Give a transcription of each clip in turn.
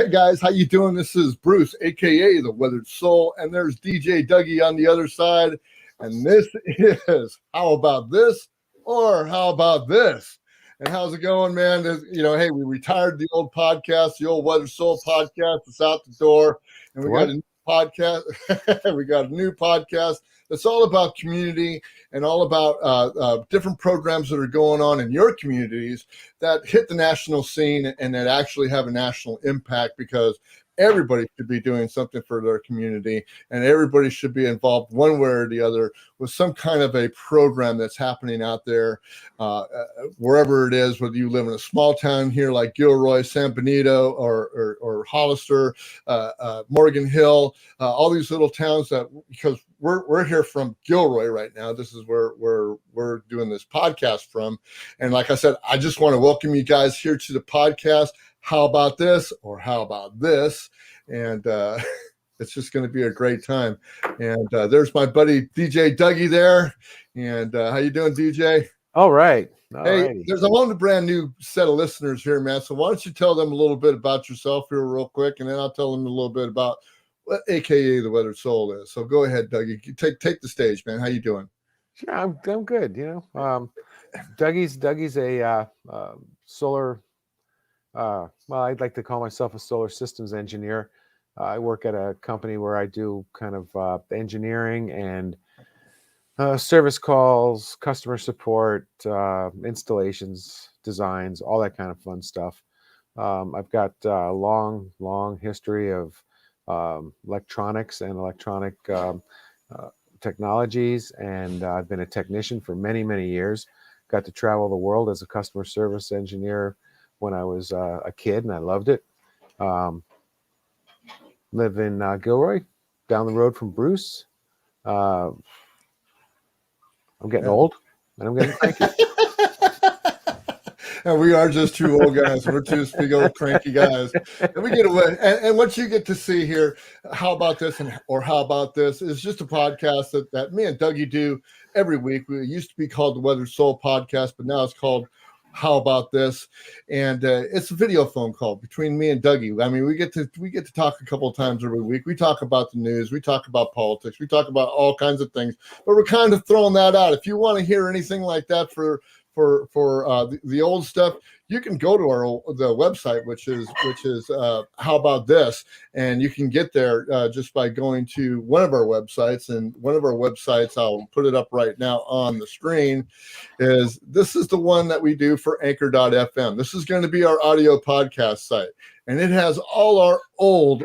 Hey guys, how you doing? This is Bruce, aka the Weathered Soul, and there's DJ Dougie on the other side. And this is How About This or How About This? And how's it going, man? Hey, we retired the old podcast, the old Weathered Soul podcast. It's out the door, and we got a new podcast. We got a new podcast that's all about community and all about different programs that are going on in your communities that hit the national scene and that actually have a national impact, because everybody should be doing something for their community, and everybody should be involved one way or the other with some kind of a program that's happening out there, wherever it is, whether you live in a small town here like Gilroy, San Benito, or Hollister, Morgan Hill, all these little towns because we're here from Gilroy right now. This is where we're doing this podcast from. And like I said, I just want to welcome you guys here to the podcast. How about this or how about this? And it's just going to be a great time. And there's my buddy DJ Dougie there. And how you doing, DJ? All right. Hey, there's a brand new set of listeners here, man. So why don't you tell them a little bit about yourself here real quick, and then I'll tell them a little bit about what AKA the Weathered Soul is. So go ahead, Dougie. Take the stage, man. How you doing? Sure, I'm good. Dougie's a solar. Well, I'd like to call myself a solar systems engineer. I work at a company where I do kind of engineering and service calls, customer support, installations, designs, all that kind of fun stuff. I've got a long history of electronics and electronic technologies, and I've been a technician for many years. Got to travel the world as a customer service engineer when I was a kid, and I loved it. Live in Gilroy, down the road from Bruce. I'm getting old, and I'm getting cranky. And we are just two old guys. We're two big old cranky guys. And we get away. And what you get to see here, How About This or How About This, is just a podcast that me and Dougie do every week. We used to be called the Weathered Soul Podcast, but now it's called How About This? And it's a video phone call between me and Dougie. I mean, we get to talk a couple of times every week. We talk about the news, we talk about politics, we talk about all kinds of things, but we're kind of throwing that out. If you want to hear anything like that for the old stuff, you can go to the website, which is How About This, and you can get there just by going to one of our websites. And one of our websites, I'll put it up right now on the screen, is the one that we do for Anchor.fm. This is going to be our audio podcast site, and it has all our old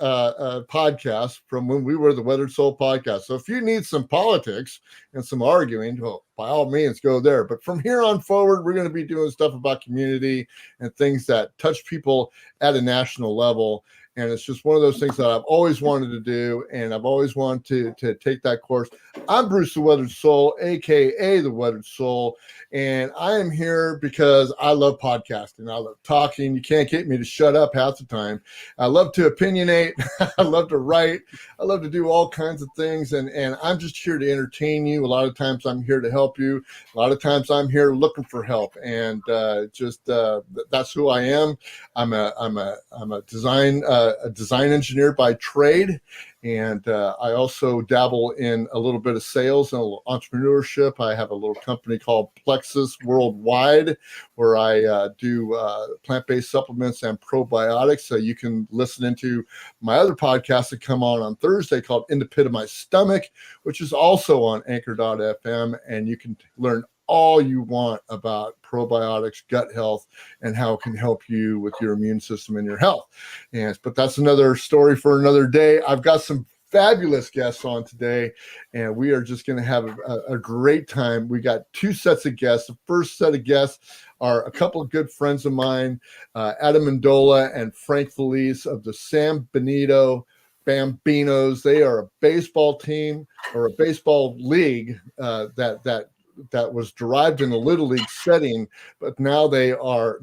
podcast from when we were the Weathered Soul Podcast. So if you need some politics and some arguing, well, by all means, go there. But from here on forward, we're going to be doing stuff about community and things that touch people at a national level. And it's just one of those things that I've always wanted to do, and I've always wanted to take that course. I'm Bruce the Weathered Soul, a.k.a. the Weathered Soul, and I am here because I love podcasting. I love talking. You can't get me to shut up half the time. I love to opinionate. I love to write. I love to do all kinds of things, and I'm just here to entertain you. A lot of times I'm here to help you. A lot of times I'm here looking for help, and that's who I am. I'm a design engineer by trade, and I also dabble in a little bit of sales and a little entrepreneurship. I have a little company called Plexus Worldwide, where I do plant-based supplements and probiotics. So you can listen into my other podcast that come on Thursday called In the Pit of My Stomach, which is also on Anchor.fm, and you can learn all you want about probiotics, gut health, and how it can help you with your immune system and your health. But that's another story for another day. I've got some fabulous guests on today, and we are just going to have a great time. We got two sets of guests. The first set of guests are a couple of good friends of mine, Adam Mendola and Frank Felice of the San Benito Bambinos. They are a baseball team or a baseball league that that was derived in a little league setting, but now they are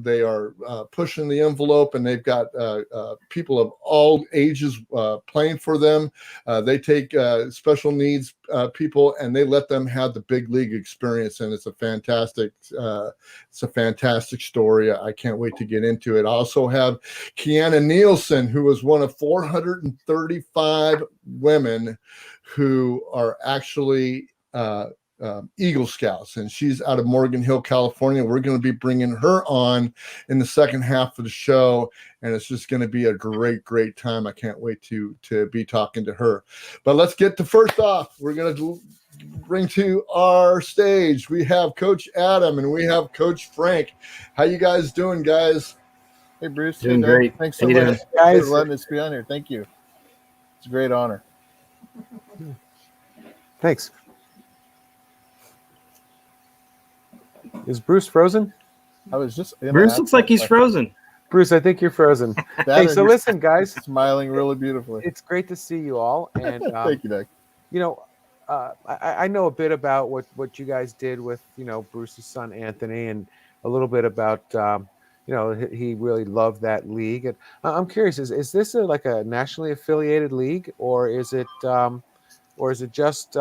pushing the envelope, and they've got people of all ages playing for them. They take special needs people, and they let them have the big league experience, and it's a fantastic story. I can't wait to get into it. I also have Kiana Nielsen, who was one of 435 women who are actually Eagle Scouts, and she's out of Morgan Hill, California. We're going to be bringing her on in the second half of the show, and it's just going to be a great time. I can't wait to be talking to her. But let's get to first off. We're going to bring to our stage. We have Coach Adam and we have Coach Frank. How you guys doing, guys? Hey, Bruce. Doing hey, Doug. great. Thanks so How you much doing? for letting us be on here. Thank you. It's a great honor. Thanks. Is Bruce frozen? I was just Bruce looks like he's frozen. Bruce, I think you're frozen. Hey, so listen, guys. Smiling really beautifully. It's great to see you all. And thank you, Doug. You know, I know a bit about what you guys did with, Bruce's son, Anthony, and a little bit about, he really loved that league. And I'm curious, is this like a nationally affiliated league, or is it just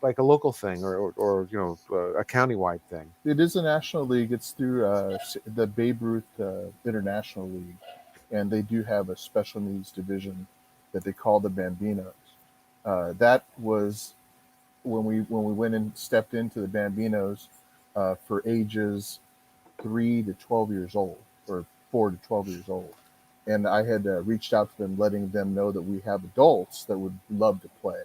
like a local thing, or a countywide thing? It is a national league. It's through the Babe Ruth International League, and they do have a special needs division that they call the Bambinos. That was when we went and stepped into the Bambinos for ages 3 to 12 years old, or 4 to 12 years old. And I had reached out to them, letting them know that we have adults that would love to play.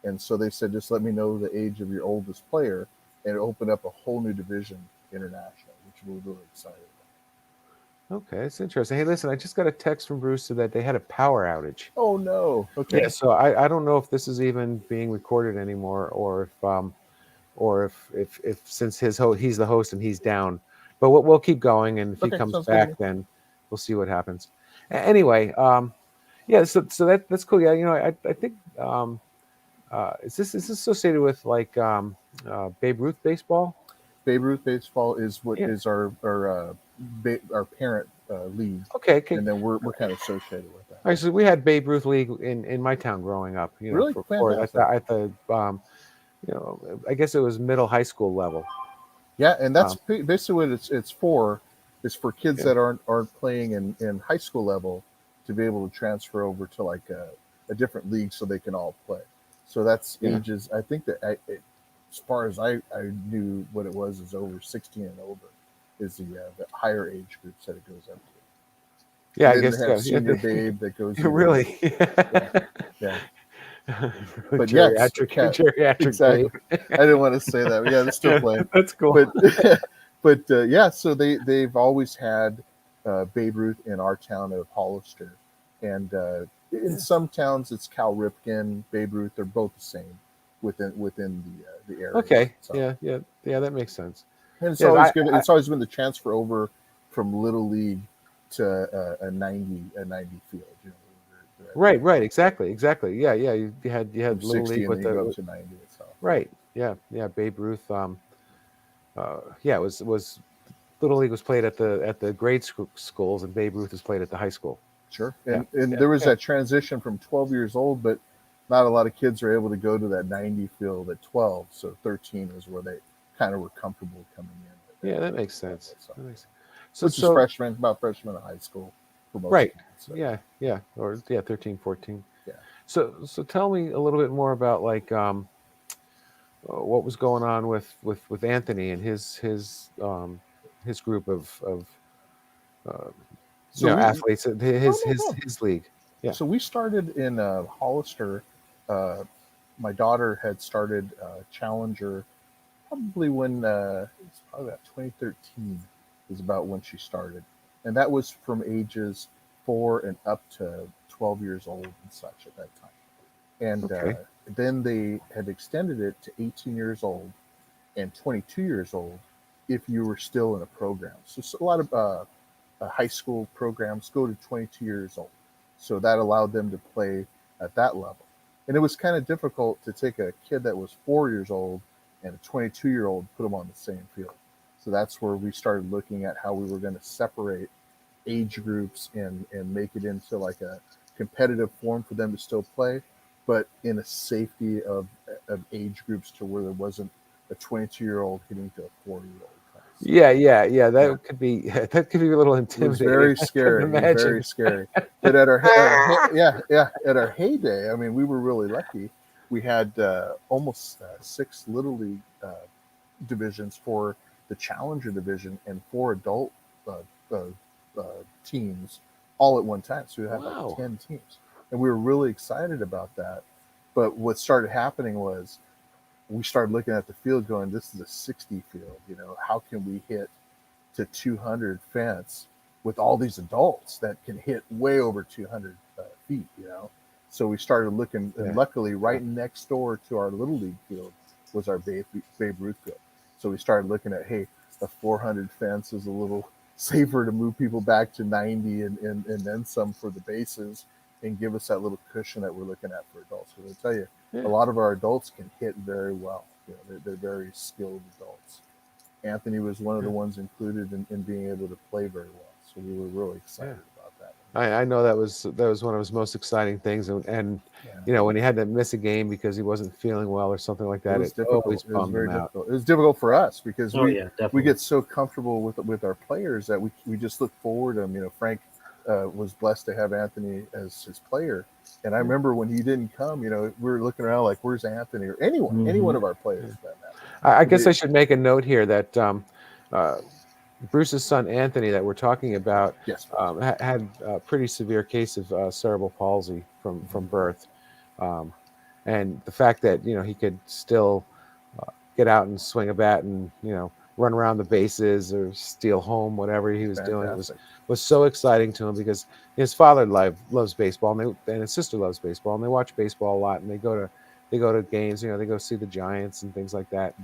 And so they said, just let me know the age of your oldest player, and it opened up a whole new division international, which we're really excited about. Okay, it's interesting. Hey, listen, I just got a text from Bruce that they had a power outage. Oh no! Okay. Yeah, so I don't know if this is even being recorded anymore, or if since he's the host and he's down. But we'll keep going, and if he comes back, then we'll see what happens. Anyway, yeah. So that's cool. Yeah, I think. Is this associated with like Babe Ruth baseball? Babe Ruth baseball is what is our parent league. Okay. And then we're kind of associated with that. All right, so we had Babe Ruth League in my town growing up. Really? At the I guess it was middle high school level. Yeah, and that's basically what it's for. Is for kids that aren't playing in high school level to be able to transfer over to like a different league so they can all play. So that's ages. I think that as far as I knew, what it was is over 16 and over is the higher age groups that it goes up to. Yeah, and I guess senior Babe that goes. Really? Yeah. But geriatric exactly. I didn't want to say that. But yeah, they're still playing. That's cool. But yeah, so they've always had Babe Ruth in our town of Hollister, and in some towns it's Cal Ripken, Babe Ruth. They're both the same within the area. Okay. So. Yeah, that makes sense. And it's always good. It's always been the transfer over from little league to a 90 field. Right. Exactly. Yeah. You had little league with the to 90. So. Right. Yeah. Babe Ruth. It was little league was played at the grade schools, and Babe Ruth was played at the high school. Sure. And there was that transition from 12 years old, but not a lot of kids are able to go to that 90 field at 12. So 13 is where they kind of were comfortable coming in. Yeah, that makes sense. So freshman in high school. For most right. Kids, so. Yeah. Or 13, 14. Yeah. So tell me a little bit more about like what was going on with Anthony and his group of athletes, his league. Yeah. So we started in Hollister. My daughter had started Challenger probably when it's probably about 2013 is about when she started, and that was from ages 4 and up to 12 years old and such at that time. And then they had extended it to 18 years old and 22 years old if you were still in a program. So a lot of high school programs go to 22 years old. So that allowed them to play at that level. And it was kind of difficult to take a kid that was 4 years old and a 22-year-old, put them on the same field. So that's where we started looking at how we were going to separate age groups and make it into like a competitive form for them to still play, but in a safety of age groups to where there wasn't a 22-year-old hitting to a 40-year-old. Yeah. That could be a little It was intimidating. very scary. It was very scary. But at our at our heyday, I mean, we were really lucky. We had almost 6 little league divisions for the challenger division and 4 adult teams all at one time. So we had like 10 teams, and we were really excited about that. But what started happening was we started looking at the field going, this is a 60 field, you know, how can we hit to 200 fence with all these adults that can hit way over 200 feet, you know? So we started looking, and luckily right next door to our little league field was our Babe Ruth field. So we started looking at, hey, a 400 fence is a little safer to move people back to 90 and then some for the bases and give us that little cushion that we're looking at for adults. So I'll tell you, a lot of our adults can hit very well. You know, they're very skilled adults. Anthony was one of the ones included in being able to play very well. So we were really excited about that. I know that was one of his most exciting things, and you know, when he had to miss a game because he wasn't feeling well or something like that, it was difficult. Always it was very him out. difficult. It was difficult for us because we get so comfortable with our players that we just look forward to them. You know, Frank was blessed to have Anthony as his player. And I remember when he didn't come, you know, we were looking around like, where's Anthony or anyone, any one of our players. I guess I should make a note here that Bruce's son, Anthony, that we're talking about, had a pretty severe case of cerebral palsy from birth. And the fact that, you know, he could still get out and swing a bat and, you know, run around the bases or steal home, whatever he was doing, was so exciting to him because his father loves baseball and his sister loves baseball, and they watch baseball a lot, and they go to games, you know, they go see the Giants and things like that.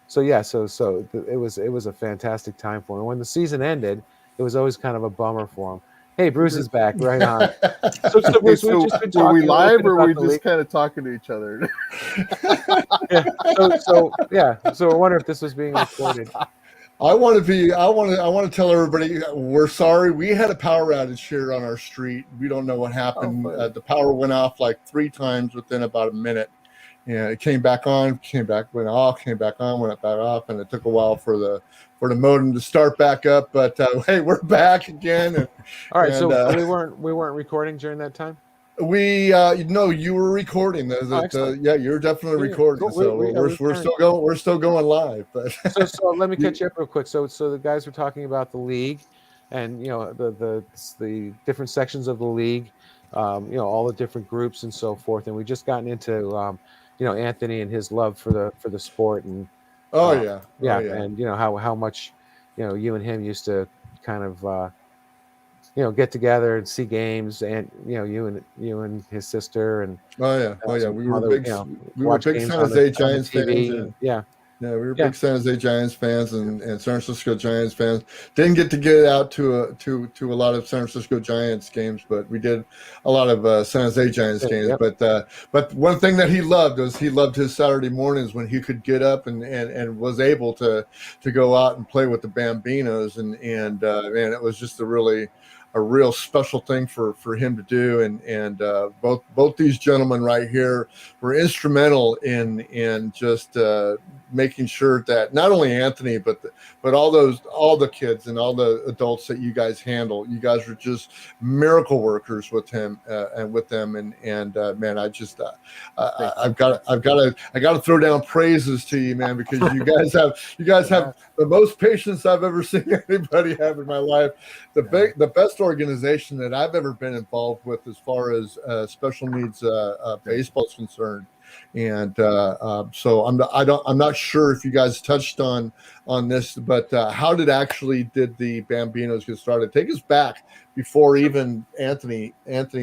So it was a fantastic time for him. When the season ended, it was always kind of a bummer for him. Hey, Bruce is back, right on. So Bruce, we've just been talking. Were we live or were we just league. kind of talking to each other? So I wonder if this was being recorded. I want to tell everybody we're sorry. We had a power outage here on our street. We don't know what happened. The power went off like 3 times within about a minute. Yeah, it came back on, went off, came back on, went back off, and it took a while for the modem to start back up. But hey, we're back again. And, all right, so we weren't recording during that time. No, you were recording. You're definitely recording. We're still going live. But so let me catch you up real quick. So the guys were talking about the league, and you know the different sections of the league, you know, all the different groups and so forth. And we just gotten into you know, Anthony and his love for the sport, and and you know how much, you know, you and him used to kind of you know, get together and see games, and you know, you and his sister, and we were big San Jose Giants fans. We were big San Jose Giants fans and San Francisco Giants fans. Didn't get out to a lot of San Francisco Giants games, but we did a lot of San Jose Giants games. But one thing that he loved was his Saturday mornings when he could get up and was able to go out and play with the Bambinos, and man, it was just a real special thing for him to do, and both these gentlemen right here were instrumental in just making sure that not only Anthony but all the kids and all the adults that you guys handle, you guys were just miracle workers with him and with them, and man, I just I've got to throw down praises to you, man, because you guys have the most patience I've ever seen anybody have in my life. The best organization that I've ever been involved with as far as special needs baseball is concerned, and so I'm not sure if you guys touched on this, but how did the Bambinos get started? Take us back before even Anthony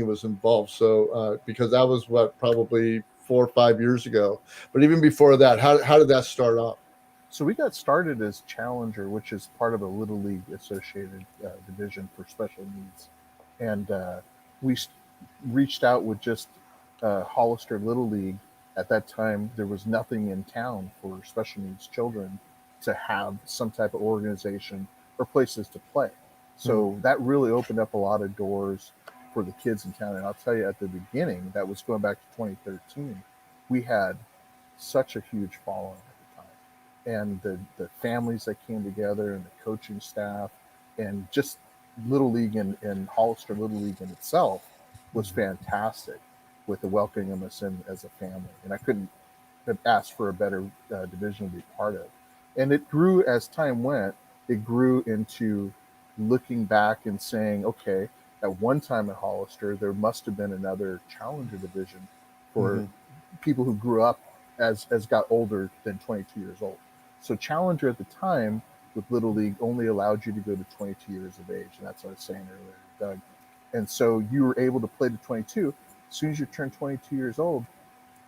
was involved. So because that was probably 4 or 5 years ago, but even before that, how did that start off? So we got started as Challenger, which is part of a Little League associated division for special needs. And we reached out with just Hollister Little League At that time, there was nothing in town for special needs children to have some type of organization or places to play. So that really opened up a lot of doors for the kids in town. And I'll tell you, at the beginning, that was going back to 2013, we had such a huge following at the time. And the families that came together and the coaching staff and just Little League and Hollister Little League in itself was fantastic with the welcoming us in as a family. And I couldn't have asked for a better division to be part of. And it grew as time went. It grew into looking back and saying, okay, at one time at Hollister, there must have been another challenger division for people who grew up as got older than 22 years old. So challenger at the time with Little League only allowed you to go to 22 years of age. And that's what I was saying earlier, Doug. And so you were able to play to 22. As soon as you turned 22 years old,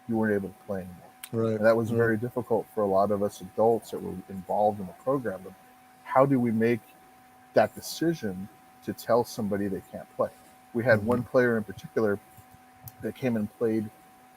you weren't able to play anymore. Right. And that was very difficult for a lot of us adults that were involved in the program. But how do we make that decision to tell somebody they can't play? We had one player in particular that came and played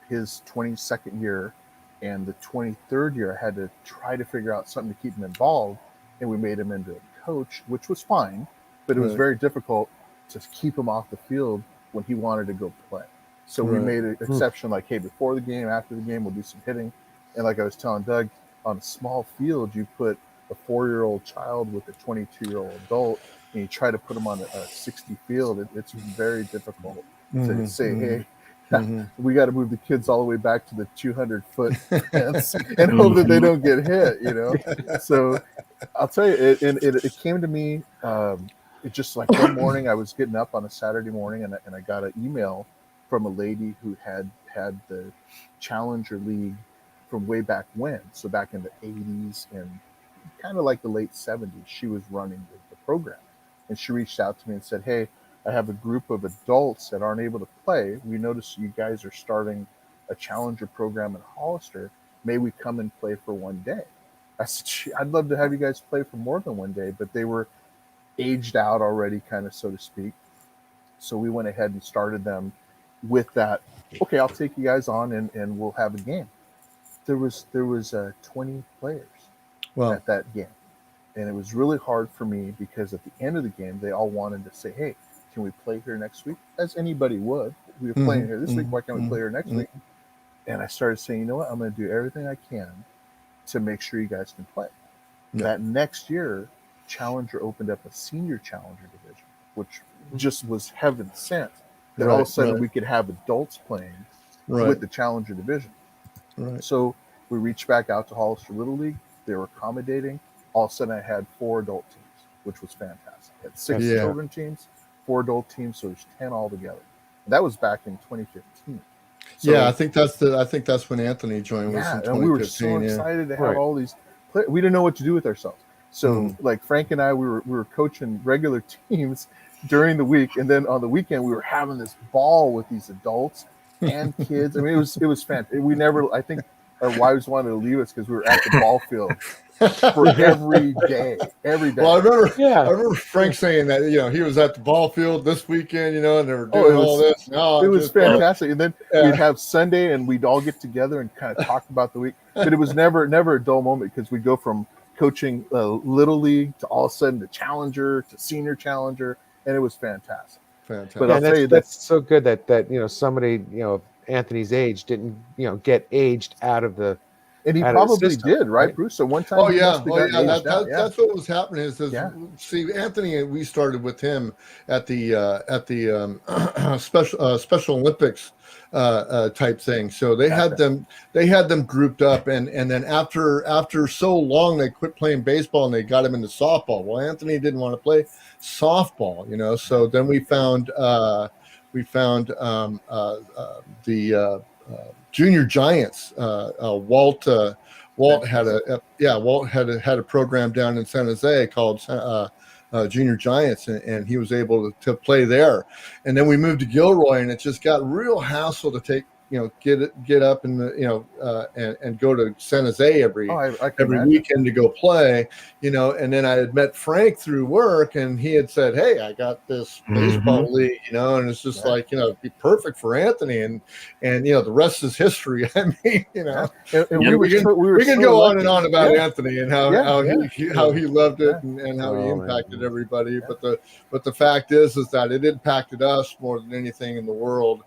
his 22nd year, and the 23rd year I had to try to figure out something to keep him involved, and we made him into a coach, which was fine, but it was very difficult to keep him off the field when he wanted to go play. So we made an exception, like, hey, before the game, after the game, we'll do some hitting. And like I was telling Doug, on a small field, you put a 4-year-old child with a 22-year-old adult, and you try to put them on a 60 field. It's very difficult to say, hey, we got to move the kids all the way back to the 200-foot fence and hope that they don't get hit, you know? So I'll tell you, it came to me, it just like one morning I was getting up on a Saturday morning, and I got an email from a lady who had the Challenger League from way back when. So back in the 80s and kind of like the late 70s, she was running the program. And she reached out to me and said, hey, I have a group of adults that aren't able to play. We noticed you guys are starting a Challenger program in Hollister. May we come and play for one day? I said, I'd love to have you guys play for more than one day, but they were aged out already, kind of, so to speak. So we went ahead and started them with that. Okay, I'll take you guys on and we'll have a game. There was 20 players at that game. And it was really hard for me because at the end of the game, they all wanted to say, hey, can we play here next week? As anybody would. We were playing here this week. Why can't we play here next week? And I started saying, you know what? I'm going to do everything I can to make sure you guys can play. That next year, Challenger opened up a senior Challenger division, which just was heaven sent. That all of a sudden we could have adults playing with the Challenger division. So we reached back out to Hollister Little League. They were accommodating. All of a sudden I had 4 adult teams, which was fantastic. I had 6 children teams, 4 adult teams, so there's 10 altogether. That was back in 2015. So, I think that's when Anthony joined. Was in 2015, and we were so excited to have all these players. We didn't know what to do with ourselves. So like Frank and I, we were coaching regular teams during the week, and then on the weekend we were having this ball with these adults and kids. I mean, it was fantastic. We never, I think our wives wanted to leave us because we were at the ball field for every day. Well, I remember Frank saying that, you know, he was at the ball field this weekend, you know, and they were doing all this. No, it was fantastic. And then we'd have Sunday and we'd all get together and kind of talk about the week. But it was never a dull moment because we'd go from coaching Little League to all of a sudden to Challenger to Senior Challenger, and it was fantastic. But I'll tell you, that's so good that you know, somebody, you know, Anthony's age didn't, you know, get aged out of the. And he probably did, right, Bruce? So one time, that's what was happening. Is see, Anthony, we started with him at the Special Olympics type thing. So they had them grouped up, and then after so long they quit playing baseball and they got him into softball. Well, Anthony didn't want to play softball, you know. So then we found the Junior Giants. Walt had a program down in San Jose called Junior Giants, and he was able to play there. And then we moved to Gilroy, and it just got real hassle to get up and and go to San Jose every weekend to go play, and then I had met Frank through work, and he had said, "Hey, I got this baseball league, and it's just like, it'd be perfect for Anthony, and the rest is history." I mean, and we can go on and on about Anthony and how he loved it and how he impacted everybody, but the fact is that it impacted us more than anything in the world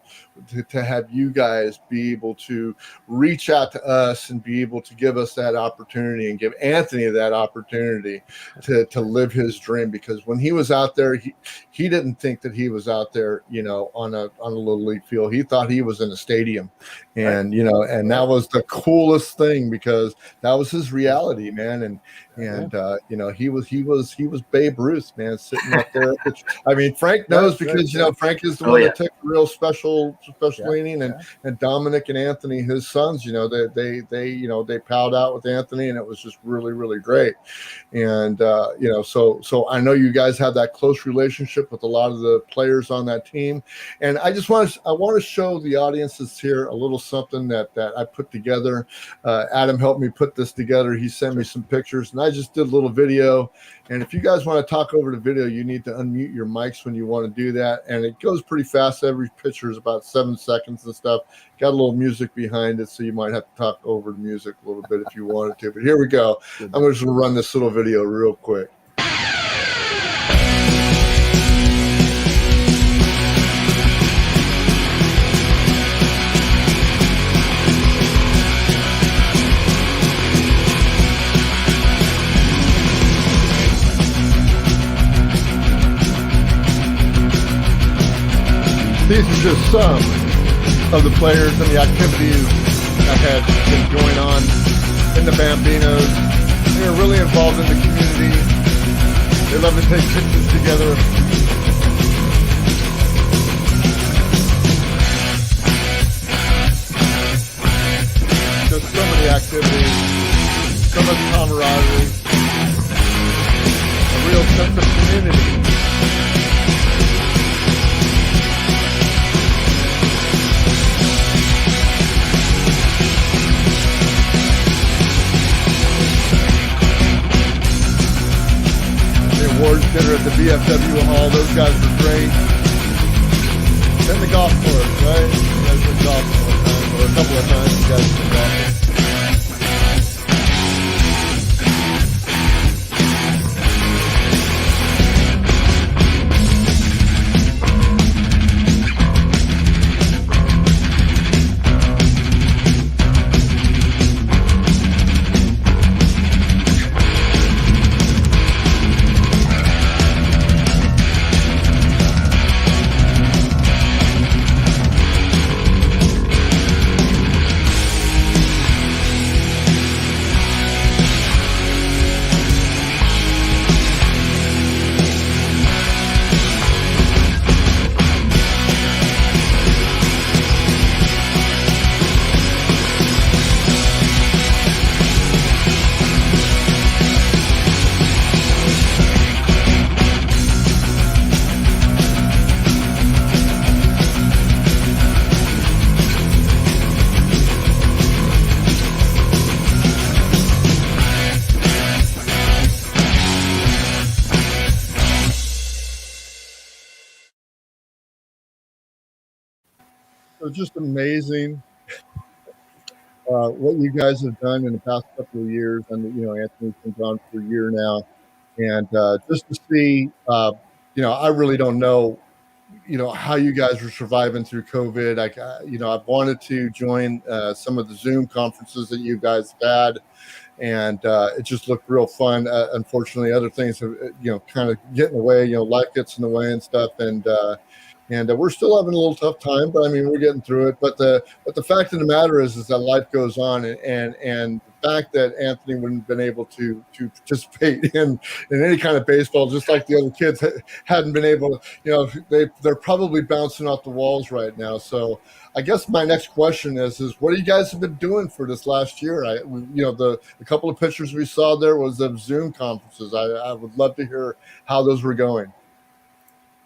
to have you guys be able to reach out to us and be able to give us that opportunity and give Anthony that opportunity to live his dream, because when he was out there, he didn't think that he was out there, on a little league field. He thought he was in a stadium, and and that was the coolest thing, because that was his reality, man. And he was Babe Ruth, man, sitting up there. I mean, Frank knows, because Frank is the one that took a real special leaning, and Dominic and Anthony, his sons, they palled out with Anthony, and it was just really, really great. And so I know you guys have that close relationship with a lot of the players on that team, and I want to show the audiences here a little something that I put together. Adam helped me put this together. He sent me some pictures, and I just did a little video. And if you guys want to talk over the video, you need to unmute your mics when you want to do that. And it goes pretty fast. Every picture is about 7 seconds and stuff. Got a little music behind it, so you might have to talk over the music a little bit if you wanted to. But here we go. I'm just going to run this little video real quick. These are just some of the players and the activities that had been going on in the Bambinos. They are really involved in the community. They love to take pictures together. Just so many activities, so much camaraderie, a real sense of community. Awards dinner at the VFW Hall. Those guys were great. Then the golf course, right? You guys went golfing one time, or a couple of times you guys went golfing. So just amazing what you guys have done in the past couple of years. And, Anthony's been gone for a year now. And just to see, I really don't know, how you guys are surviving through COVID. I've wanted to join some of the Zoom conferences that you guys had. And it just looked real fun. Unfortunately, other things have, kind of get in the way, life gets in the way and stuff. And we're still having a little tough time, but I mean, we're getting through it. But the fact of the matter is that life goes on, and the fact that Anthony wouldn't have been able to participate in any kind of baseball, just like the other kids hadn't been able to, they're probably bouncing off the walls right now. So I guess my next question is what you guys have been doing for this last year? The couple of pictures we saw there was of Zoom conferences. I would love to hear how those were going.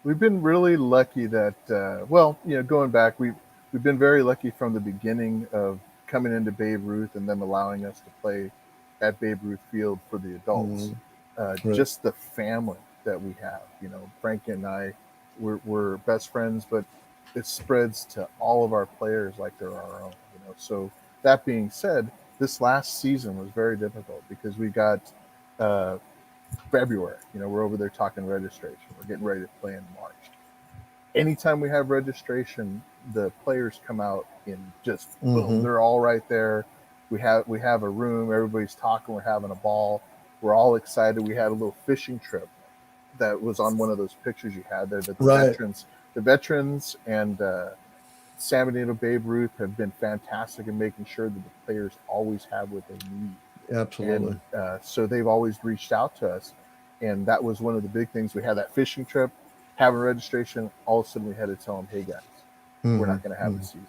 We've been really lucky that, going back, we we've been very lucky from the beginning of coming into Babe Ruth and them allowing us to play at Babe Ruth Field for the adults. Right. Just the family that we have, you know, Frank and I, we're best friends, but it spreads to all of our players like they're our own, you know. So that being said, this last season was very difficult because we got February, you know, we're over there talking registration. We're getting ready to play in March. Anytime we have registration, the players come out in just boom. They're all right there. We have a room. Everybody's talking. We're having a ball. We're all excited. We had a little fishing trip that was on one of those pictures you had there. That the veterans and San Benito Babe Ruth have been fantastic in making sure that the players always have what they need. Absolutely. And so they've always reached out to us, and that was one of the big things. We had that fishing trip, having registration. All of a sudden, we had to tell them, "Hey guys, we're not going to have a season,"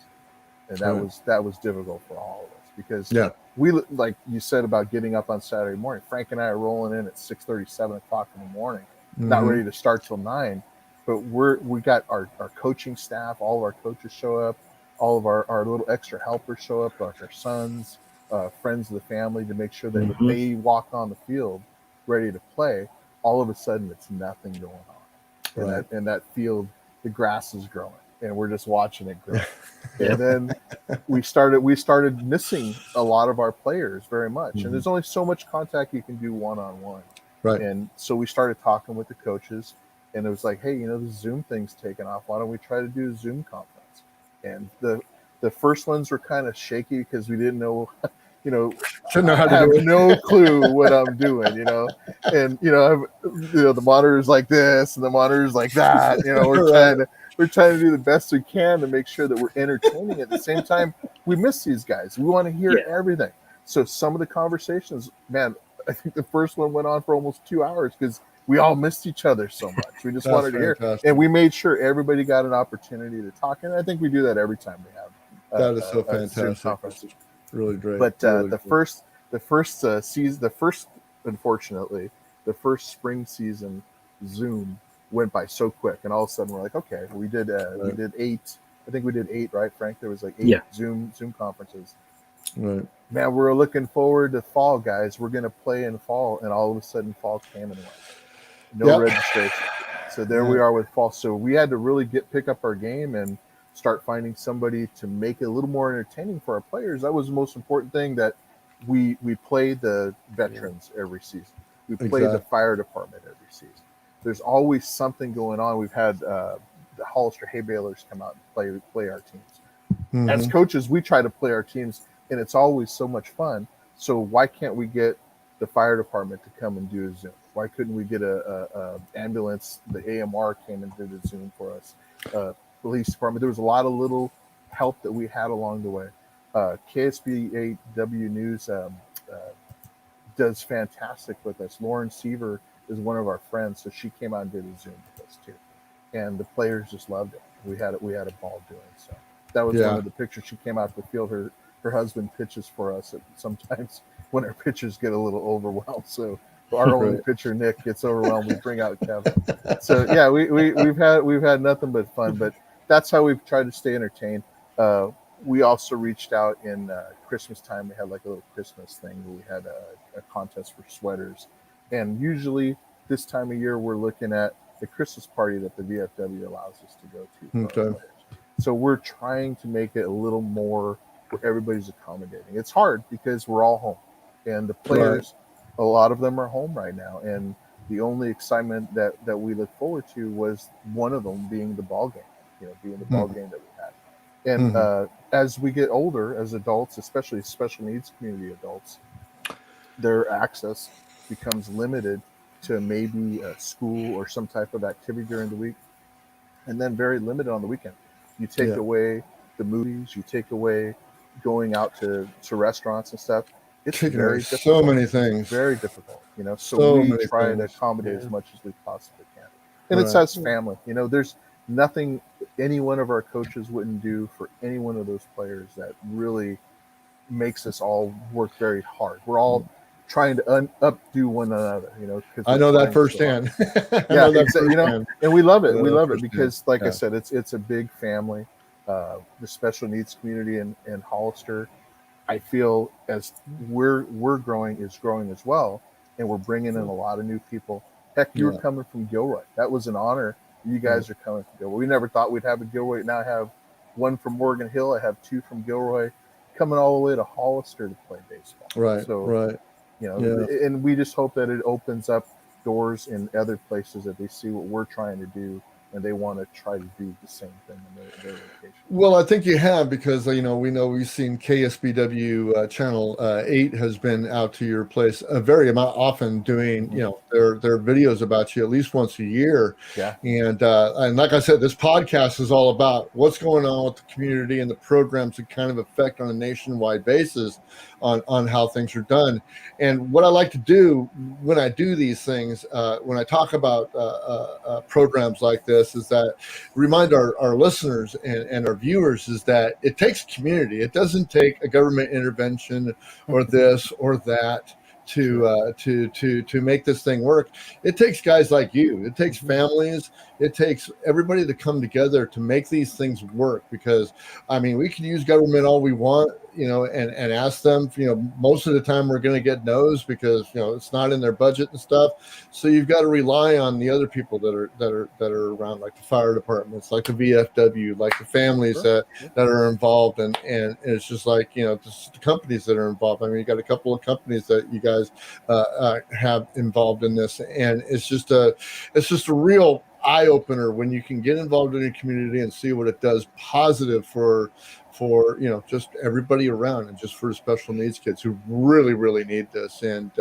and that was difficult for all of us because we, like you said about getting up on Saturday morning. Frank and I are rolling in at 6:30, 7 o'clock in the morning, not ready to start till 9. But we got our coaching staff, all of our coaches show up, all of our little extra helpers show up, like our sons, friends of the family, to make sure that if they walk on the field ready to play, all of a sudden it's nothing going on. And that field, the grass is growing, and we're just watching it grow. And then we started missing a lot of our players very much. And there's only so much contact you can do one-on-one. Right. And so we started talking with the coaches. And it was like, hey, you know, the Zoom thing's taken off. Why don't we try to do a Zoom conference? And the first ones were kind of shaky because we didn't know, you know, Shouldn't know how to have do it. no clue what I'm doing, you know. And the monitor's like this and the monitor's like that. You know, we're trying to do the best we can to make sure that we're entertaining. At the same time, we miss these guys. We want to hear everything. So some of the conversations, man, I think the first one went on for almost 2 hours because we all missed each other so much. We just wanted to hear, and we made sure everybody got an opportunity to talk. And I think we do that every time we have. That is so fantastic. Really great. But really the first season, unfortunately, the first spring season Zoom went by so quick, and all of a sudden we're like, okay, we did 8. I think we did 8, right, Frank? There was like 8 Zoom conferences. Right. Man, we're looking forward to fall, guys. We're gonna play in fall, and all of a sudden fall came and went. No registration. So there we are with fall. So we had to really pick up our game and start finding somebody to make it a little more entertaining for our players. That was the most important thing, that we play the veterans every season. We play the fire department every season. There's always something going on. We've had the Hollister hay balers come out and play our teams. As coaches, we try to play our teams, and it's always so much fun. So why can't we get the fire department to come and do a Zoom? Why couldn't we get a ambulance? The AMR came and did a Zoom for us. Police department. There was a lot of little help that we had along the way. KSB8W News does fantastic with us. Lauren Seaver is one of our friends, so she came out and did a Zoom with us too, and the players just loved it. We had a ball doing so. That was one of the pictures. She came out to the field. Her husband pitches for us sometimes when our pitchers get a little overwhelmed. So our only pitcher, Nick, gets overwhelmed. We bring out Kevin. So yeah, we've had nothing but fun. But that's how we've tried to stay entertained. We also reached out in Christmas time. We had like a little Christmas thing where we had a contest for sweaters. And usually this time of year, we're looking at the Christmas party that the VFW allows us to go to. For our players. So we're trying to make it a little more where everybody's accommodating. It's hard because we're all home, and the players, a lot of them are home right now. And the only excitement that we look forward to was one of them being the ball game, being the ball game that we had. And as we get older, as adults, especially special needs community adults, their access becomes limited to maybe a school or some type of activity during the week, and then very limited on the weekend. You take away the movies, you take away going out to restaurants and stuff. It's very difficult. So many things. Very difficult, So we try to accommodate as much as we possibly can. And it's as family. There's nothing any one of our coaches wouldn't do for any one of those players that really makes us all work very hard. We're all trying to updo one another, I know that firsthand. And we love it. We love it because, like I said, it's a big family. the special needs community in Hollister, I feel as we're growing is growing as well, and we're bringing in a lot of new people. Heck, you were coming from Gilroy. That was an honor. You guys are coming from Gilroy. We never thought we'd have a Gilroy. Now I have one from Morgan Hill. I have two from Gilroy, coming all the way to Hollister to play baseball. Right. So, right. and we just hope that it opens up doors in other places that they see what we're trying to do, and they want to try to do the same thing in their location. Well, I think you have, because we know we've seen KSBW channel 8 has been out to your place very often doing their videos about you at least once a year. Yeah. And like I said, this podcast is all about what's going on with the community and the programs that kind of affect on a nationwide basis on how things are done. And what I like to do when I do these things, when I talk about programs like this, is that remind our listeners and our viewers is that it takes community. It doesn't take a government intervention or this or that to make this thing work. It takes guys like you. It takes families. It takes everybody to come together to make these things work, because we can use government all we want, and ask them, most of the time we're going to get no's because, it's not in their budget and stuff. So you've got to rely on the other people that are around, like the fire departments, like the VFW, like the families that are involved. And it's just like, just the companies that are involved. You got a couple of companies that you guys have involved in this. And it's just a real eye opener when you can get involved in a community and see what it does positive for just everybody around, and just for special needs kids who really, really need this. And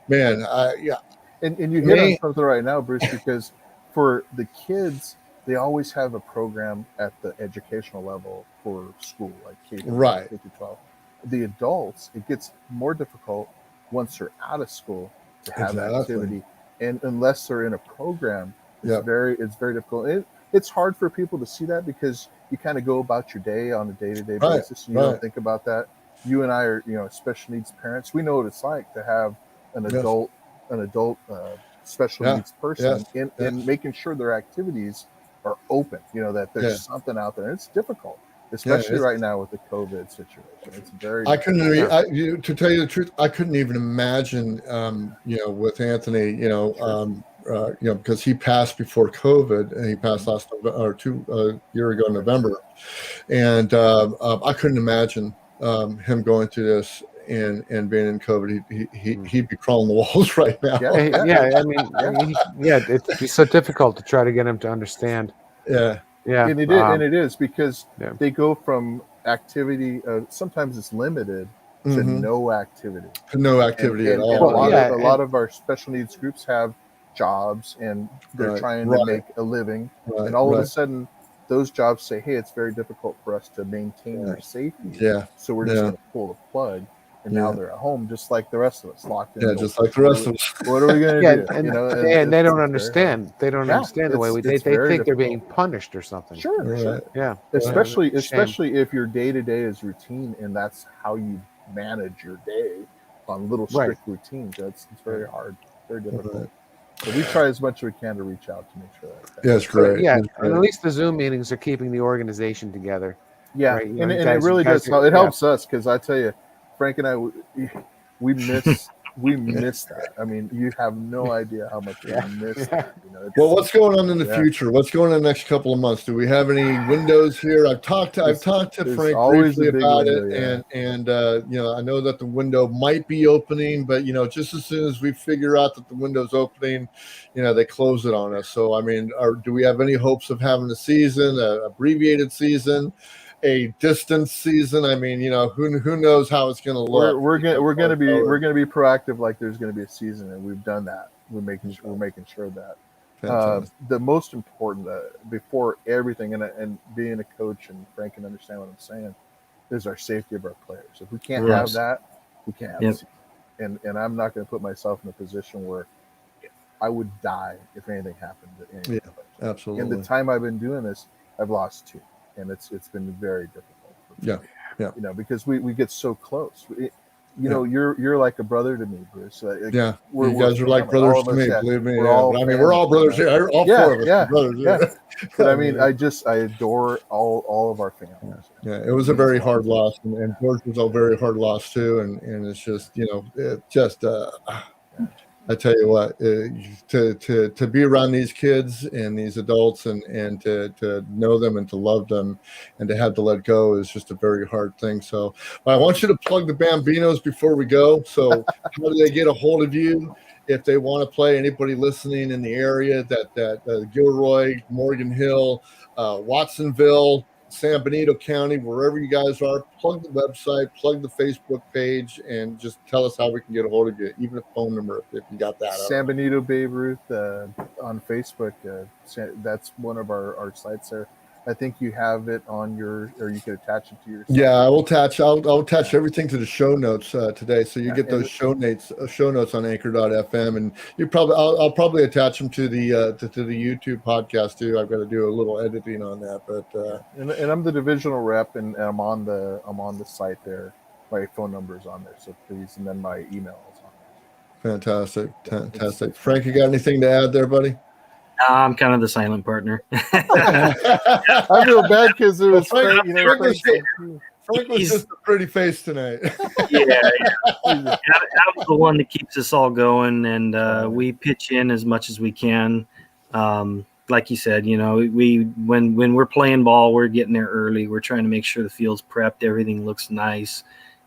man, and you hit on something right now, Bruce, because for the kids, they always have a program at the educational level for school, like K through 12. The adults, it gets more difficult once they're out of school to have activity, and unless they're in a program, it's very difficult. It's hard for people to see that, because you kind of go about your day on a day-to-day basis, and you don't think about that. You and I are, special needs parents. We know what it's like to have an adult special needs person, and making sure their activities are open. That there's something out there. And it's difficult, especially right now with the COVID situation. It's very. I couldn't. To tell you the truth, I couldn't even imagine. With Anthony, because he passed before COVID, and he passed last year ago in November, and I couldn't imagine him going through this and being in COVID. He'd be crawling the walls right now. It's so difficult to try to get him to understand. Yeah. And it is because they go from activity. Sometimes it's limited to no activity. No activity at all. A lot of our special needs groups have jobs, and they're trying to make a living, and all of a sudden those jobs say, hey, it's very difficult for us to maintain their safety, so we're just going to pull the plug, and now they're at home just like the rest of us, locked in. Just like the rest of us. What are we going to do? And they don't understand. They don't understand the way they think they're being punished or something. Sure. Yeah. Especially if your day-to-day is routine, and that's how you manage your day on little strict routines. It's very hard, very difficult. So we try as much as we can to reach out to make sure that. It's great. And at least the Zoom meetings are keeping the organization together. Yeah, right? And it really does. It helps us, because I tell you, Frank and I, we miss that. You have no idea how much we miss that. Well, what's going on in the future? What's going on in the next couple of months? Do we have any windows here? I've talked to Frank briefly about it, and I know that the window might be opening, but just as soon as we figure out that the window's opening, they close it on us. So do we have any hopes of having a season, an abbreviated season, a distance season? Who knows how it's going to look? We're going to be proactive, like there's going to be a season, and we've done that. We're making sure that the most important before everything, and being a coach, and Frank can understand what I'm saying, is our safety of our players. If we can't have that, we can't have a season. And I'm not going to put myself in a position where I would die if anything happened to any players. Absolutely. In the time I've been doing this, I've lost 2. And it's been very difficult for me. Because we get so close. you know, you're like a brother to me, Bruce. Yeah, you guys are like brothers to me. Believe me. We're all brothers here. All four of us are brothers. Yeah. But I mean, I adore all of our families. Yeah, it was a very hard loss, and George was a very hard loss too. And it's just, I tell you what, to be around these kids and these adults and to know them and to love them and to have to let go is just a very hard thing. So I want you to plug the Bambinos before we go. So how do they get a hold of you if they want to play? Anybody listening in the area that Gilroy, Morgan Hill, Watsonville, San Benito County, wherever you guys are, plug the website, plug the Facebook page, and just tell us how we can get a hold of you, even a phone number if you got that. San Benito Babe Ruth on Facebook. That's one of our sites there. I think you have it on or you could attach it to your site. Yeah, I'll attach everything to the show notes today, so you get those show notes on Anchor.fm, and I'll probably attach them to the YouTube podcast too. I've got to do a little editing on that, but and I'm the divisional rep, and I'm on the site there. My phone number is on there, so please, and then my email is on there. Fantastic. Frank, you got anything to add there, buddy? I'm kind of the silent partner. I feel bad because it was Frank was just a pretty face tonight. Adam's the one that keeps us all going, and we pitch in as much as we can. Like you said, when we're playing ball, we're getting there early. We're trying to make sure the field's prepped, everything looks nice,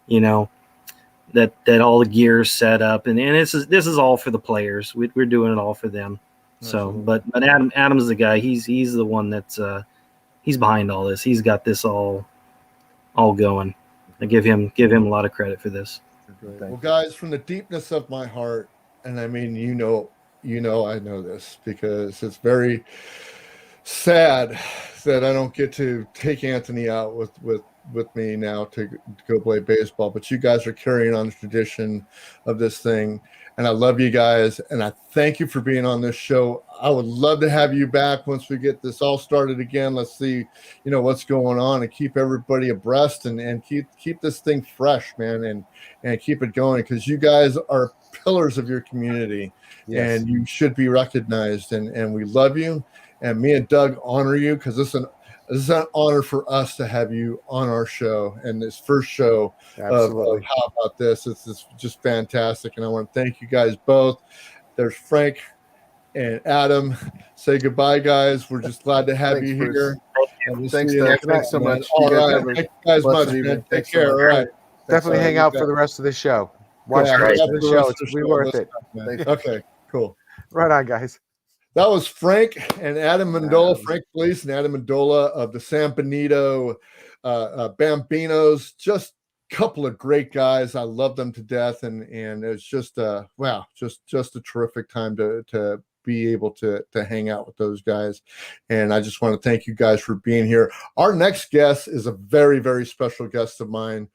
that all the gear's set up, and this is all for the players. We're doing it all for them. So, but Adam's the guy. He's the one that's he's behind all this. He's got this all going. I give him a lot of credit for this. Well, guys, from the deepness of my heart, and I mean, I know this because it's very sad that I don't get to take Anthony out with me now to go play baseball, but you guys are carrying on the tradition of this thing. And I love you guys, and I thank you for being on this show. I would love to have you back once we get this all started again. Let's see, what's going on, and keep everybody abreast and keep this thing fresh, man, and keep it going, because you guys are pillars of your community. Yes. And you should be recognized, and we love you. And me and Doug honor you, because this is an honor for us to have you on our show, and this first show of How About This. It's just fantastic, and I want to thank you guys both. There's Frank and Adam. Say goodbye, guys. We're just glad to have you here. Thanks so much. All right. Thank you guys much, man. Take care. All right. Definitely hang out for the rest of the show. Watch the rest of the show. It's worth it. Okay, cool. Right on, guys. That was Frank and Adam Mendola, Frank Felice and Adam Mendola of the San Benito Bambinos. Just a couple of great guys. I love them to death, and it's just just a terrific time to be able to hang out with those guys. And I just want to thank you guys for being here. Our next guest is a very, very special guest of mine.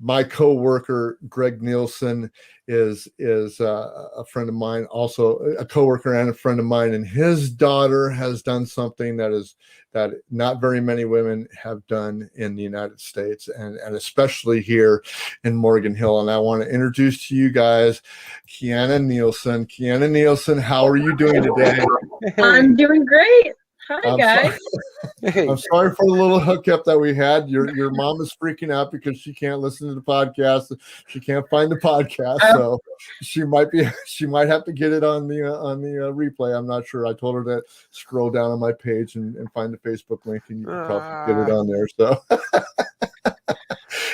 My co-worker, Greg Nielsen, is a friend of mine, also a co-worker and a friend of mine. And his daughter has done something that not very many women have done in the United States, and especially here in Morgan Hill. And I want to introduce to you guys Kiana Nielsen. Kiana Nielsen, how are you doing today? I'm doing great. Hi, guys. I'm sorry for the little hookup that we had. Your mom is freaking out because she can't listen to the podcast. She can't find the podcast, so she might have to get it on the replay. I'm not sure. I told her to scroll down on my page and find the Facebook link, and you can probably get it on there. So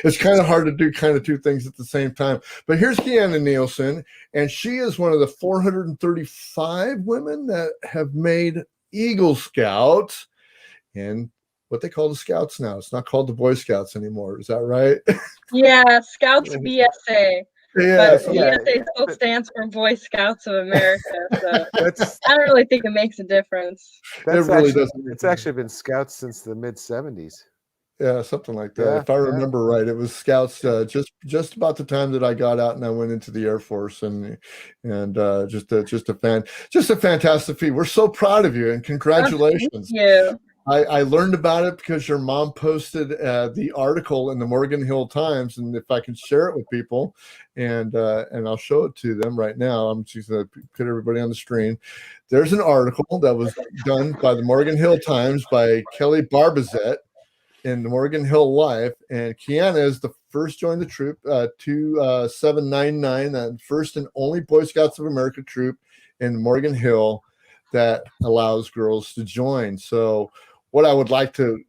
it's kind of hard to do two things at the same time. But here's Kiana Nielsen, and she is one of the 435 women that have made Eagle Scouts, and what they call the Scouts now. It's not called the Boy Scouts anymore. Is that right? Yeah, Scouts BSA. Yeah, but BSA still stands for Boy Scouts of America. So I don't really think it makes a difference. It really doesn't. It's actually been Scouts since the mid-'70s. Yeah, something like that. Yeah, if I remember right, it was Scouts just about the time that I got out and I went into the Air Force, and just a fantastic feat. We're so proud of you, and congratulations. Thank you. I learned about it because your mom posted the article in the Morgan Hill Times, and if I can share it with people, and I'll show it to them right now. I'm just going to put everybody on the screen. There's an article that was done by the Morgan Hill Times by Kelly Barbazette in the Morgan Hill Life, and Kiana is the first joined the troop, 2799, the first and only Boy Scouts of America troop in Morgan Hill that allows girls to join. So what I would like to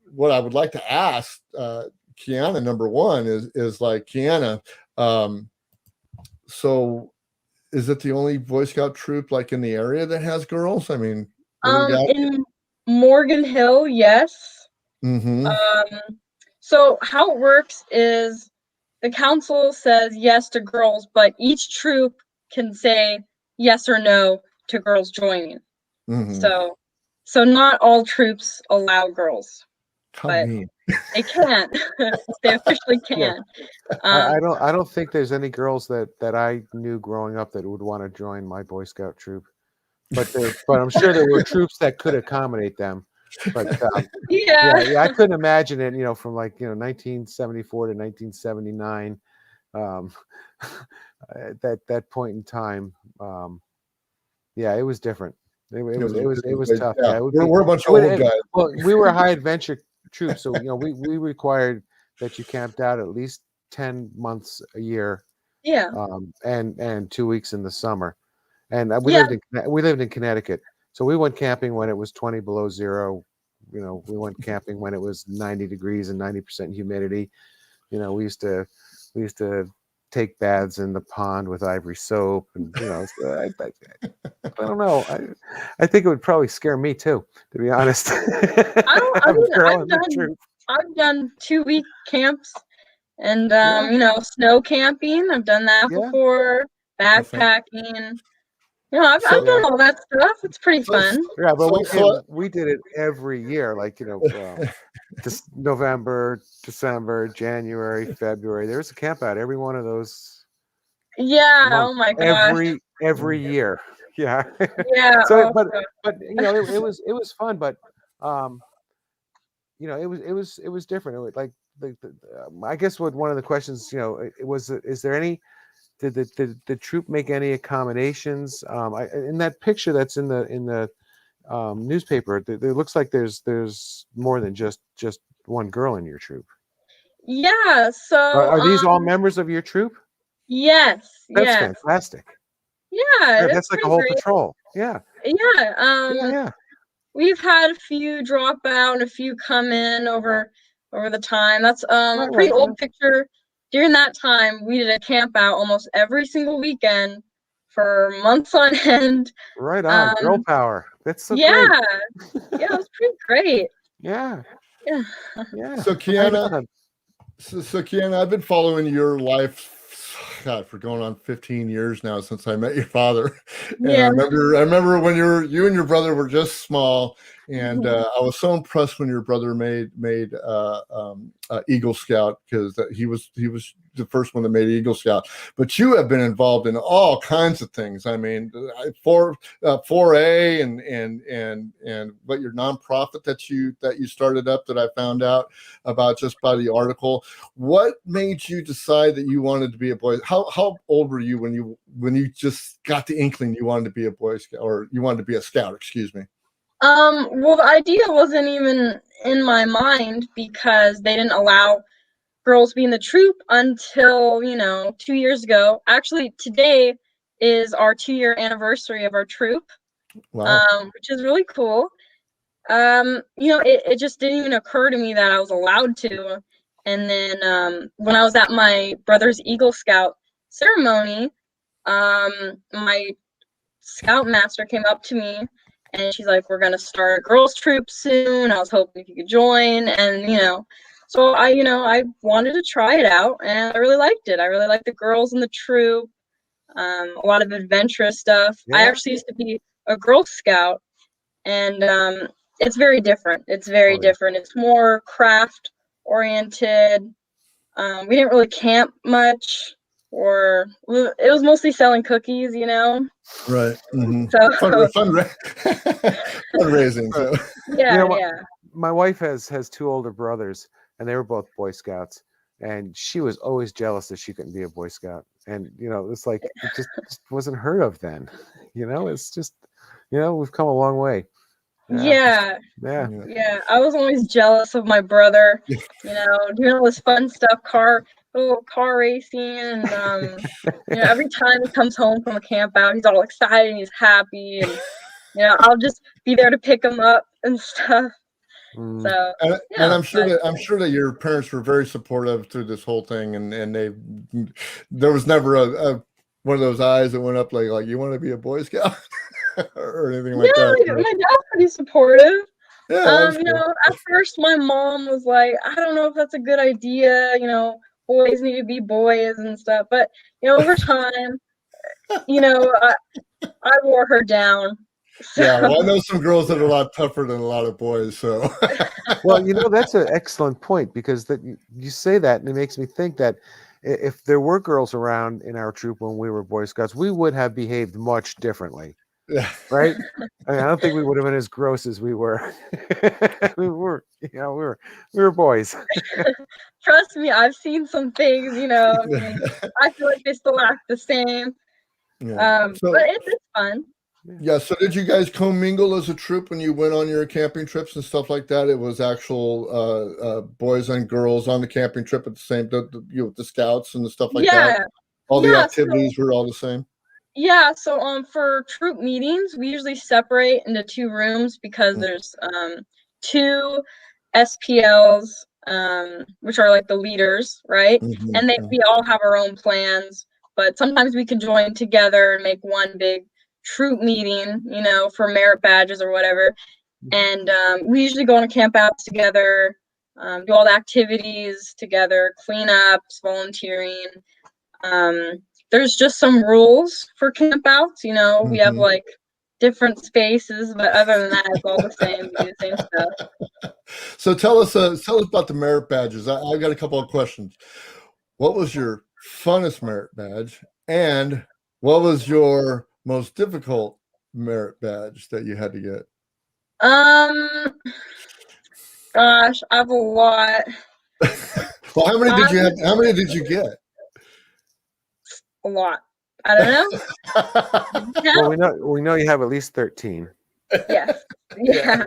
ask Kiana, number one, is like, Kiana, so is it the only Boy Scout troop like in the area that has girls? I mean, in Morgan Hill, yes. Mm-hmm. So how it works is the council says yes to girls, but each troop can say yes or no to girls joining. Mm-hmm. So not all troops allow girls, but mean. they can. They officially can. I don't think there's any girls that I knew growing up that would want to join my Boy Scout troop, but I'm sure there were troops that could accommodate them. But yeah, I couldn't imagine it. From 1974 to 1979, at that point in time, yeah, it was different. It was tough. Yeah, we're a bunch of old guys. Well, we were a high adventure troop, so we required that you camped out at least 10 months a year. Yeah. And 2 weeks in the summer, and we lived in Connecticut, so we went camping when it was 20 below zero. We went camping when it was 90 degrees and 90% humidity. We used to take baths in the pond with ivory soap, and I don't know. I think it would probably scare me too, to be honest. I've done 2-week camps, and snow camping. I've done that before. Backpacking. I've done all that stuff. It's pretty fun. Yeah, but we did it every year, November, December, January, February. There was a camp out every one of those. Yeah. Months, oh my gosh. Every year. Yeah. Yeah. So, but it was fun, but it was different. It was like I guess what one of the questions is there any. Did the troop make any accommodations? In that picture that's in the newspaper, it looks like there's more than just one girl in your troop. Yeah. So are these all members of your troop? Yes. That's fantastic. Yeah. That's like a whole patrol. Yeah. Yeah. Yeah. We've had a few drop out and a few come in over the time. That's a pretty old picture. During that time, we did a camp out almost every single weekend for months on end. Right on, girl power. That's so great. Yeah, it was pretty great. Yeah. So Kiana, I've been following your life, God, for going on 15 years now since I met your father. And I remember when you and your brother were just small, and I was so impressed when your brother made Eagle Scout, because he was the first one that made Eagle Scout. But you have been involved in all kinds of things. I mean, 4A and what your nonprofit that you started up, that I found out about just by the article. What made you decide that you wanted to be a Boy? How old were you when you just got the inkling you wanted to be a Boy Scout, or you wanted to be a Scout? Excuse me. Well, the idea wasn't even in my mind, because they didn't allow girls be in the troop until 2 years ago. Actually, today is our 2-year anniversary of our troop. Wow. Which is really cool. It just didn't even occur to me that I was allowed to. And then when I was at my brother's Eagle Scout ceremony, my scoutmaster came up to me, and she's like, "We're gonna start a girls' troop soon. I was hoping if you could join." And so I wanted to try it out, and I really liked it. I really liked the girls in the troop. A lot of adventurous stuff. Yeah. I actually used to be a Girl Scout, and it's very different. It's very different. It's more craft oriented. We didn't really camp much, or it was mostly selling cookies, Right. Mm-hmm. So fundraising. So. Yeah. my wife has 2 older brothers, and they were both Boy Scouts, and she was always jealous that she couldn't be a Boy Scout. And it's like it just wasn't heard of then. It's just we've come a long way. Yeah. Yeah. Yeah. I was always jealous of my brother, doing all this fun stuff, car racing, and every time he comes home from a camp out, he's all excited and he's happy, and I'll just be there to pick him up and stuff. So and I'm sure that your parents were very supportive through this whole thing, and there was never a one of those eyes that went up like you want to be a Boy Scout or anything like that. Yeah, my dad's pretty supportive. Yeah, at first my mom was like, I don't know if that's a good idea, boys need to be boys and stuff. But over time, I wore her down. So. Yeah, well, I know some girls that are a lot tougher than a lot of boys. So, well, that's an excellent point, because that you say that, and it makes me think that if there were girls around in our troop when we were Boy Scouts, we would have behaved much differently. yeah. Right? I don't think we would have been as gross as we were. we were boys. Trust me, I've seen some things. I feel like they still act the same. Yeah. But it's fun. Yeah. So did you guys commingle as a troop when you went on your camping trips and stuff like that? It was actual boys and girls on the camping trip at the same, the scouts and the stuff like that. All the activities were all the same. Yeah. So for troop meetings, we usually separate into 2 rooms because there's 2 SPLs, which are like the leaders, right? Mm-hmm. And we all have our own plans, but sometimes we can join together and make one big troop meeting, for merit badges or whatever. And we usually go on camp outs together, do all the activities together, cleanups, volunteering. There's just some rules for camp outs, we have like different spaces, but other than that, it's all the same. We do the same stuff. So tell us about the merit badges. I've got a couple of questions. What was your funnest merit badge, and what was your most difficult merit badge that you had to get? Gosh, I have a lot. Well, how many did you have? How many did you get? A lot. I don't know. Well, we know you have at least 13. Yes. Yeah.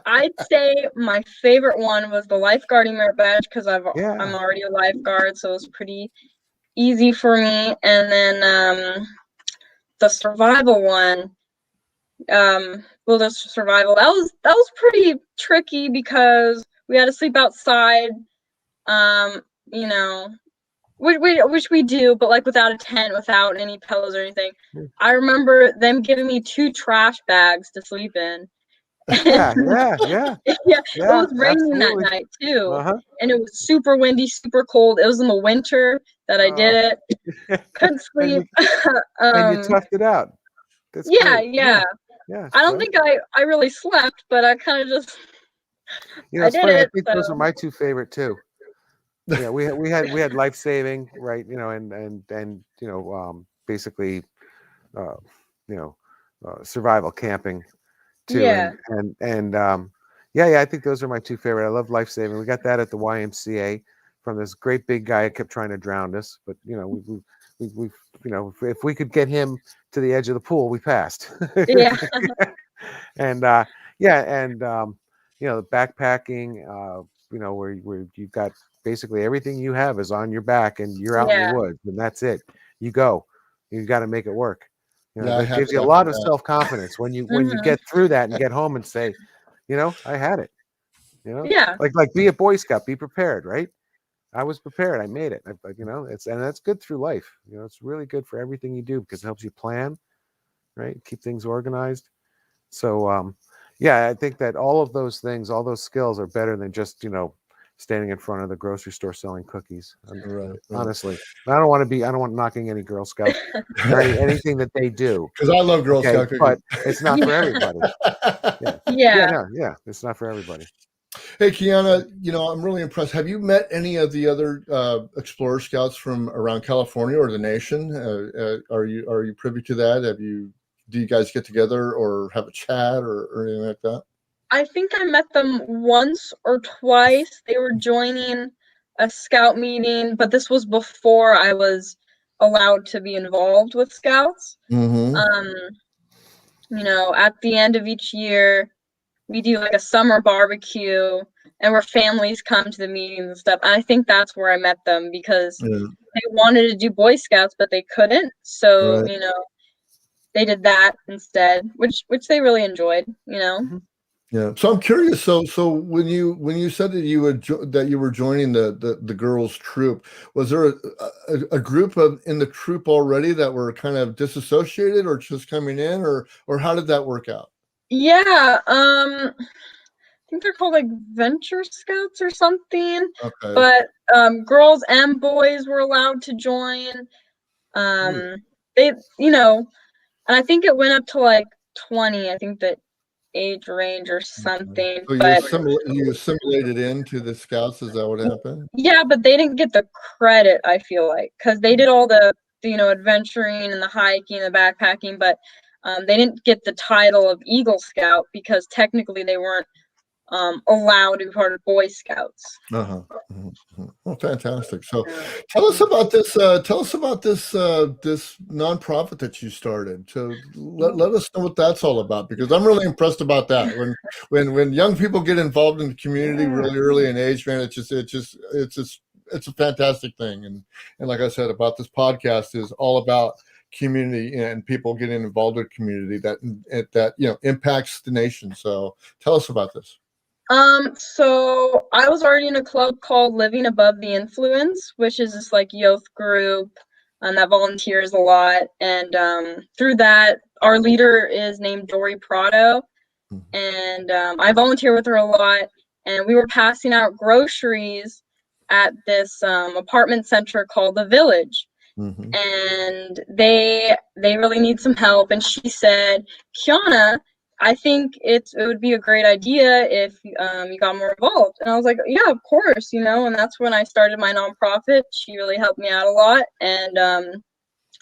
I'd say my favorite one was the lifeguarding merit badge, because I'm already a lifeguard, so it was pretty easy for me. And then the survival one, the survival, that was pretty tricky because we had to sleep outside, which we do, but like without a tent, without any pillows or anything. I remember them giving me 2 trash bags to sleep in. Yeah. It was raining that night too, and it was super windy, super cold. It was in the winter that I did it. Couldn't sleep. And you toughed it out. That's great. Yeah. I don't think I really slept, but I kind of just I did it. I think those are my 2 favorite too. Yeah, we had life saving, right? And basically, survival camping too. Yeah. And I think those are my 2 favorite. I love life saving. We got that at the YMCA from this great big guy who kept trying to drown us, but we if we could get him to the edge of the pool, we passed. Yeah. And the backpacking, where you've got basically everything you have is on your back, and you're out in the woods, and that's it. You go. You got to make it work. It gives you a lot of self-confidence when you get through that and get home and say, I had it. Like be a Boy Scout, be prepared, right? I was prepared. I made it. And that's good through life. It's really good for everything you do because it helps you plan, right? Keep things organized. So, I think that all of those things, all those skills are better than just, standing in front of the grocery store selling cookies. Right. Honestly, I don't want knocking any Girl Scouts or anything that they do. Because I love Girl Scout cookies. But it's not for everybody. Yeah, it's not for everybody. Hey, Kiana, I'm really impressed. Have you met any of the other Explorer Scouts from around California or the nation? Are you privy to that? Do you guys get together or have a chat or anything like that? I think I met them once or twice. They were joining a scout meeting, but this was before I was allowed to be involved with scouts. Mm-hmm. You know, at the end of each year, we do like a summer barbecue and where families come to the meetings and stuff. And I think that's where I met them because Yeah. they wanted to do Boy Scouts, but they couldn't. So, Right. you know, they did that instead, which they really enjoyed, you know. Yeah. So I'm curious. So when you said that you would that you were joining the girls' troop, was there a group in the troop already that were kind of disassociated or just coming in, or how did that work out? Yeah, I think they're called like Venture Scouts or something. Okay. But girls and boys were allowed to join. They, you know, and I think it went up to like 20. I think that age range or something. So But you assimilated into the scouts. Is that what happened? yeah, but they didn't get the credit, I feel like, because they did all the you know, adventuring and the hiking, the backpacking, but they didn't get the title of Eagle Scout because technically they weren't allowed to be part of Boy Scouts. Uh-huh. Mm-hmm. Oh, fantastic. So tell us about this this nonprofit that you started. So let us know what that's all about, because I'm really impressed about that. When young people get involved in the community really early in age, man, it's a fantastic thing. And like I said, about this podcast is all about community and people getting involved in community that you know impacts the nation. So tell us about this. So I was already in a club called Living Above the Influence, which is this like youth group that volunteers a lot. And through that, our leader is named Dory Prado. And I volunteer with her a lot. And we were passing out groceries at this apartment center called The Village. And they really need some help. And she said, Kiana, I think it would be a great idea if you got more involved. And I was like, yeah, of course, you know, and that's when I started my nonprofit. She really helped me out a lot. And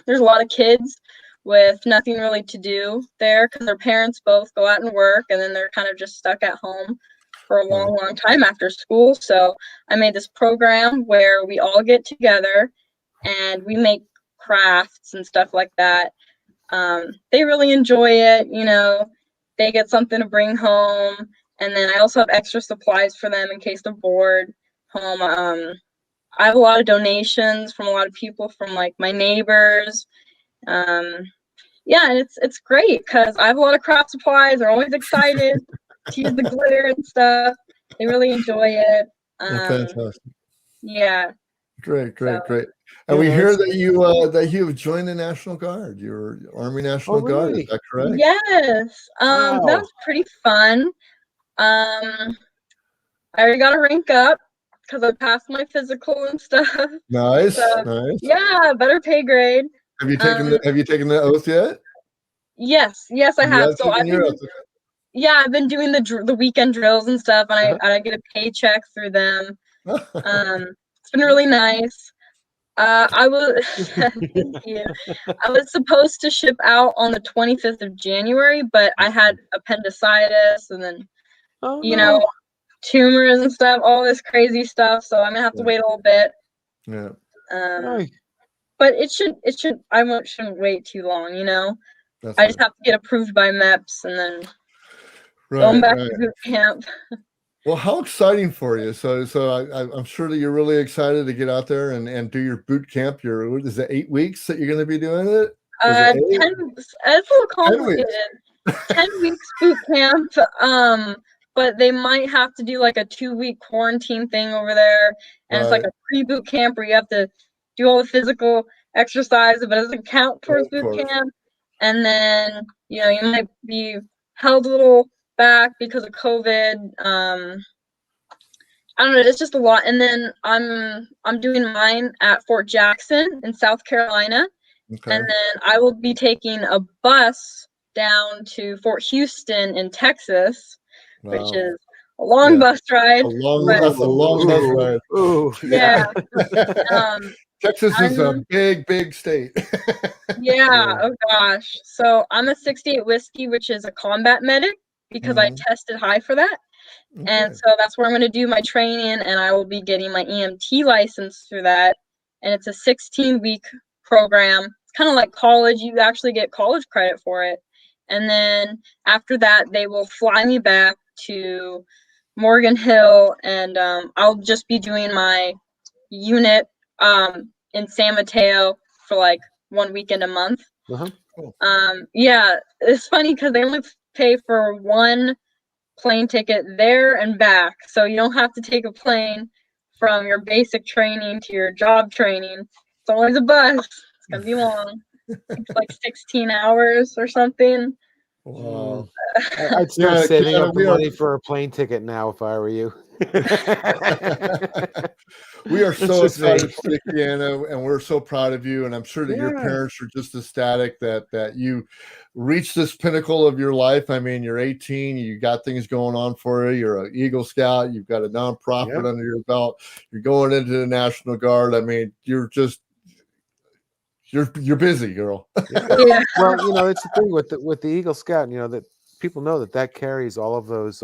there's a lot of kids with nothing really to do there because their parents both go out and work, and then they're kind of just stuck at home for a long, long time after school. So I made this program where we all get together and we make crafts and stuff like that. They really enjoy it, you know. They get something to bring home, and then I also have extra supplies for them in case they're bored home. I have a lot of donations from a lot of people, from like my neighbors. Yeah, and it's great because I have a lot of craft supplies. They're always excited to use the glitter and stuff. They really enjoy it. Fantastic. Yeah. Great. And we hear that you have joined the National Guard. You're Army National Guard. Is that correct? Yes. Wow. That was pretty fun. I already got a rank up because I passed my physical and stuff. Nice. So, Nice. yeah, better pay grade. Have you taken the oath yet? Yes, I have. So I've been doing the weekend drills and stuff, and I get a paycheck through them. It's been really nice. I was thank you. I was supposed to ship out on the 25th of January, but I had appendicitis and then you know, tumors and stuff, all this crazy stuff. So I'm gonna have to wait a little bit. Yeah. But it should I shouldn't wait too long, you know. I just have to get approved by MEPS and then going back to boot camp. Well, how exciting for you! So I'm sure that you're really excited to get out there and do your boot camp. What is it, 8 weeks that you're going to be doing it? 10. It's a little complicated. 10 weeks boot camp. But they might have to do like a 2-week quarantine thing over there, and it's like a pre-boot camp where you have to do all the physical exercise, but it doesn't count towards boot camp. And then you know you might be held a little back because of COVID. I don't know. It's just a lot. And then I'm doing mine at Fort Jackson in South Carolina, and then I will be taking a bus down to Fort Houston in Texas. Which is a long bus ride. That's a long bus ride. Ooh. Yeah. Texas is a big state. Yeah. Oh gosh. So I'm a 68 whiskey, which is a combat medic. because I tested high for that. Okay. And so that's where I'm going to do my training, and I will be getting my EMT license through that. And it's a 16-week program. It's kind of like college. You actually get college credit for it. And then after that, they will fly me back to Morgan Hill, and I'll just be doing my unit in San Mateo for like 1 weekend a month. Yeah, it's funny because they only pay for one plane ticket there and back, so you don't have to take a plane from your basic training to your job training. It's always a bus. It's gonna be long. It's like 16 hours or something. Wow. I'd start saving Kiana, up the money for a plane ticket now if I were you. We are so It's just me. excited for you, Kiana, and we're so proud of you. And I'm sure that your parents are just ecstatic that you reached this pinnacle of your life. I mean, you're 18, you got things going on for you. You're an Eagle Scout, you've got a nonprofit under your belt. You're going into the National Guard. I mean, you're busy, girl. Yeah. Well, you know, it's the thing with the Eagle Scout, you know, that people know that carries all of those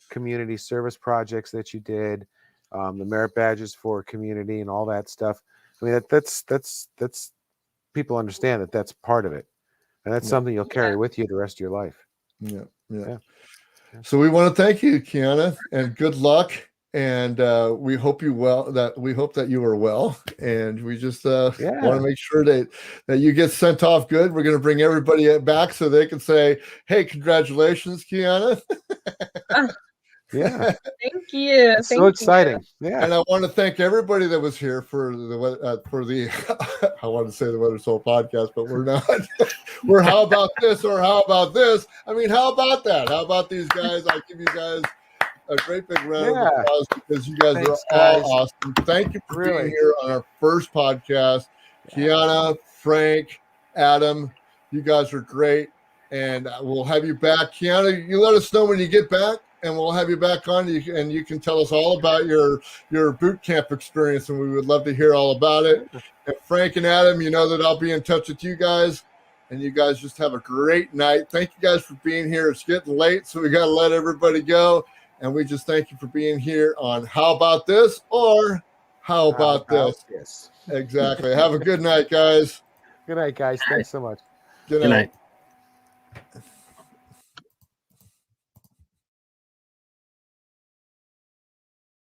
community service projects that you did, the merit badges for community and all that stuff. I mean, that's people understand that that's part of it, and that's something you'll carry with you the rest of your life. Yeah. So we want to thank you, Kiana, and good luck. And we hope that you are well, and we just want to make sure that you get sent off good. We're going to bring everybody back so they can say, "Hey, congratulations, Kiana!" Yeah, thank you. It's so exciting. Yeah, and I want to thank everybody that was here for the I want to say the Weather Soul podcast, but we're not. We're how about this or how about this? I mean, how about that? How about these guys? I give you guys a great big round of applause because you guys are all awesome. Thank you for being here on our first podcast. Kiana, Frank, Adam, you guys are great, and we'll have you back. Kiana, you let us know when you get back, and we'll have you back on, and you can tell us all about your boot camp experience, and we would love to hear all about it. And Frank and Adam, you know that I'll be in touch with you guys. And you guys just have a great night. Thank you guys for being here. It's getting late, so we got to let everybody go. And we just thank you for being here on How About This or How About This? Exactly. Have a good night, guys. Good night, guys. Thanks so much. Good night.